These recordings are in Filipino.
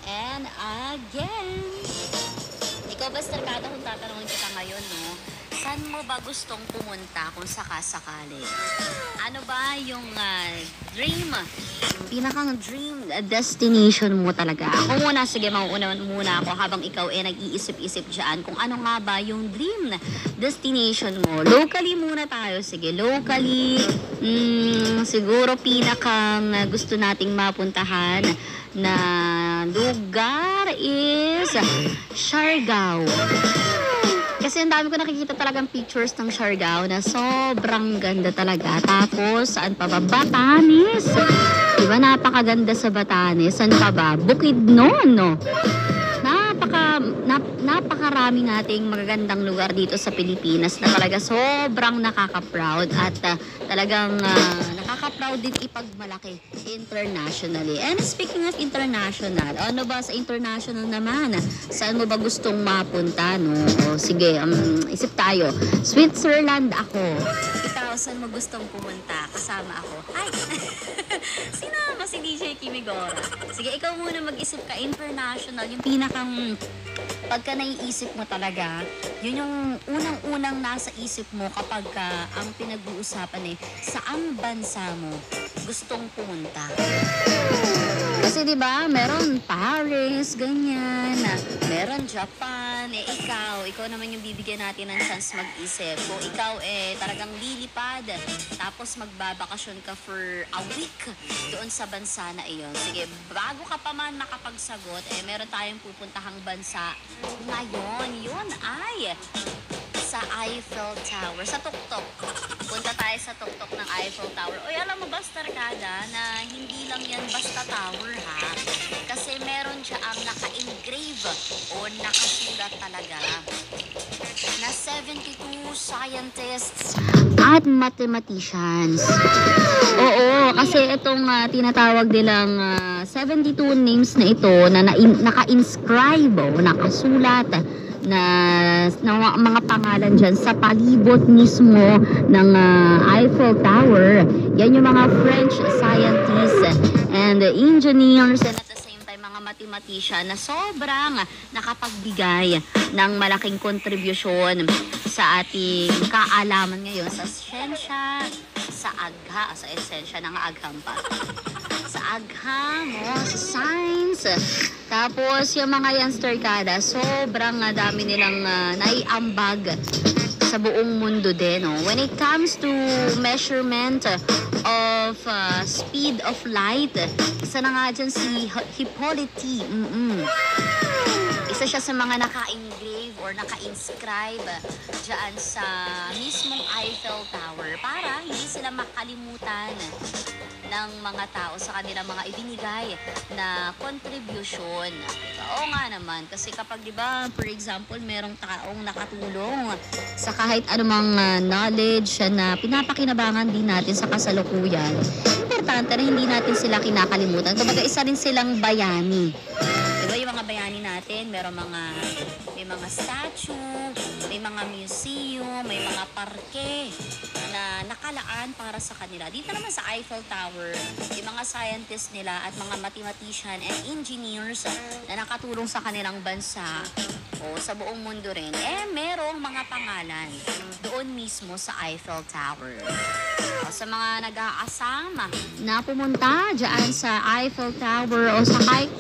and again. Ikaw ba, Starkada, kung tatanungin kita ngayon, no? Saan mo ba gustong pumunta kung sakasakali? Ano ba yung dream? Pinakang dream destination mo talaga. Ako muna, sige, mauuna muna ako habang ikaw nag-iisip-isip dyan kung ano nga ba yung dream destination mo. Locally muna tayo. Sige, locally, siguro pinakang gusto nating mapuntahan na lugar is Siargao. Kasi ang dami ko nakikita talagang pictures ng Siargao na sobrang ganda talaga. Tapos, saan pa ba? Batanes. Diba, napakaganda sa Batanes. Saan pa ba? Bukidnon, no? Napakarami nating magagandang lugar dito sa Pilipinas na talaga sobrang nakaka-proud at talagang nakaka-proud din ipagmalaki internationally. And speaking of international, ano ba sa international naman? Saan mo ba gustong mapunta, no? O, sige, isip tayo. Switzerland ako. Ikaw, saan mo gustong pumunta? Kasama ako. Ay! Sinama si DJ Kimigora. Sige, ikaw muna mag-isip ka. International, yung pinakang pagka naiisip mo talaga, yun yung unang-unang nasa isip mo kapag ang pinag-uusapan saang bansa mo gustong pumunta. Kasi 'di ba, meron Paris, ganyan, meron Japan, ikaw naman yung bibigyan natin ng chance mag-isip. Kung ikaw talagang lilipad, tapos magbabakasyon ka for a week doon sa bansa na iyon. Sige, bago ka pa man makapagsagot, meron tayong pupuntahang bansa ngayon. Yun ay sa Eiffel Tower, sa tuktok. Punta tayo sa tuktok ng Eiffel Tower. Oy, alam mo ba, Starkada, na hindi lang yan basta tower, ha? Kasi meron siya ang naka-engrave o nakasulat talaga na 72 scientists at mathematicians. Oo, kasi itong tinatawag nilang 72 names na ito na naka-inscribe o nakasulat na mga pangalan dyan sa palibot mismo ng Eiffel Tower. Yan yung mga French scientists and engineers and at the same time mga mathematician na sobrang nakapagbigay ng malaking kontribusyon sa ating kaalaman ngayon sa siyensya, sa agha, sa esensya ng agham pa. Sa agham, sa science. Tapos, yung mga yan, Starkada, sobrang dami nilang naiambag sa buong mundo din. No? When it comes to measurement of speed of light, isa na nga dyan si Hippolyte. Isa siya sa mga naka-engrave or naka-inscribe dyan sa mismong Eiffel Tower para hindi sila makalimutan ng mga tao sa kanilang mga ibinigay na contribution. Oo nga naman, kasi kapag diba, for example, merong taong nakatulong sa kahit anumang knowledge na pinapakinabangan din natin sa kasalukuyan, importante na hindi natin sila kinakalimutan. Kumbaga, isa rin silang bayani. Diba yung mga bayani natin, may mga statue, may mga museum, may mga parke na nakalaan para sa kanila. Dito naman sa Eiffel Tower, yung mga scientists nila at mga mathematician and engineers na nakatulong sa kanilang bansa o sa buong mundo rin, merong mga pangalan doon mismo sa Eiffel Tower. O, sa mga nag-aasama na pumunta dyan sa Eiffel Tower o sa kahit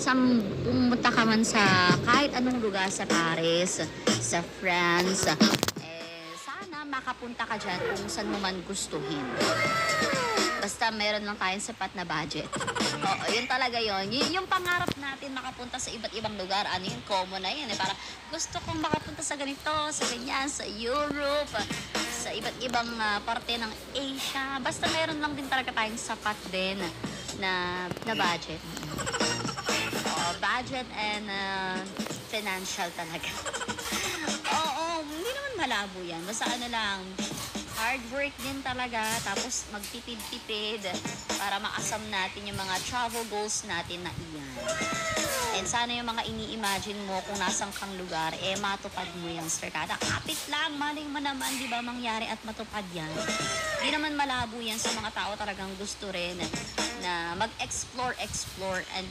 pumunta ka man sa kahit anong lugar sa Paris, sa France, sana makapunta ka dyan kung saan mo man gustuhin. Basta meron lang tayong sapat na budget. Oo, yun talaga yun. Yung pangarap natin makapunta sa iba't ibang lugar, ano yun, common na yun. Para gusto kong makapunta sa ganito, sa ganyan, sa Europe, sa iba't ibang parte ng Asia. Basta meron lang din talaga tayong sapat din na budget. Budget and financial talaga. Oo, hindi naman malabo yan. Basta ano lang, hard work din talaga, tapos magtipid-tipid para maasam natin yung mga travel goals natin na iyan. And sana yung mga ini-imagine mo kung nasang kang lugar, matupad mo yan, Starkada. Kapit lang, maling mo naman, di ba, mangyari at matupad yan. Di naman malabo yan sa mga tao talagang gusto rin na mag-explore and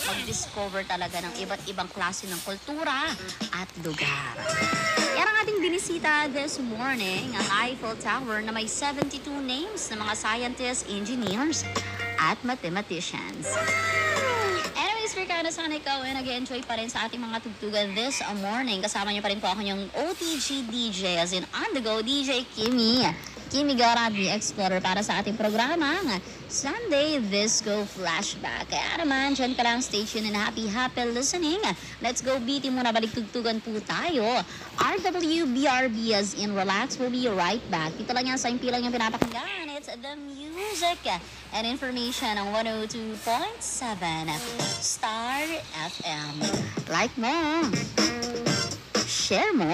mag-discover talaga ng iba't ibang klase ng kultura at lugar. Yan ang ating binisita this morning, ang Eiffel Tower na may 72 names ng mga scientists, engineers, at mathematicians. Anyways, Ricardo, sana ikaw ay nag-enjoy pa rin sa ating mga tugtugan this morning. Kasama niyo pa rin po ako yung OTG DJ, as in on the go DJ Kimi. Kimi Gara, the Explorer, para sa ating programa Sunday Disco Flashback. Kaya naman, dyan ka lang, stay tuned and happy listening. Let's go, BT muna, balik tugtugan po tayo. RWBRB as in relax, we'll be right back. Dito lang yan sa impilang yung pinapakinggan. It's the music and information on 102.7 Star FM. Like mo, share mo.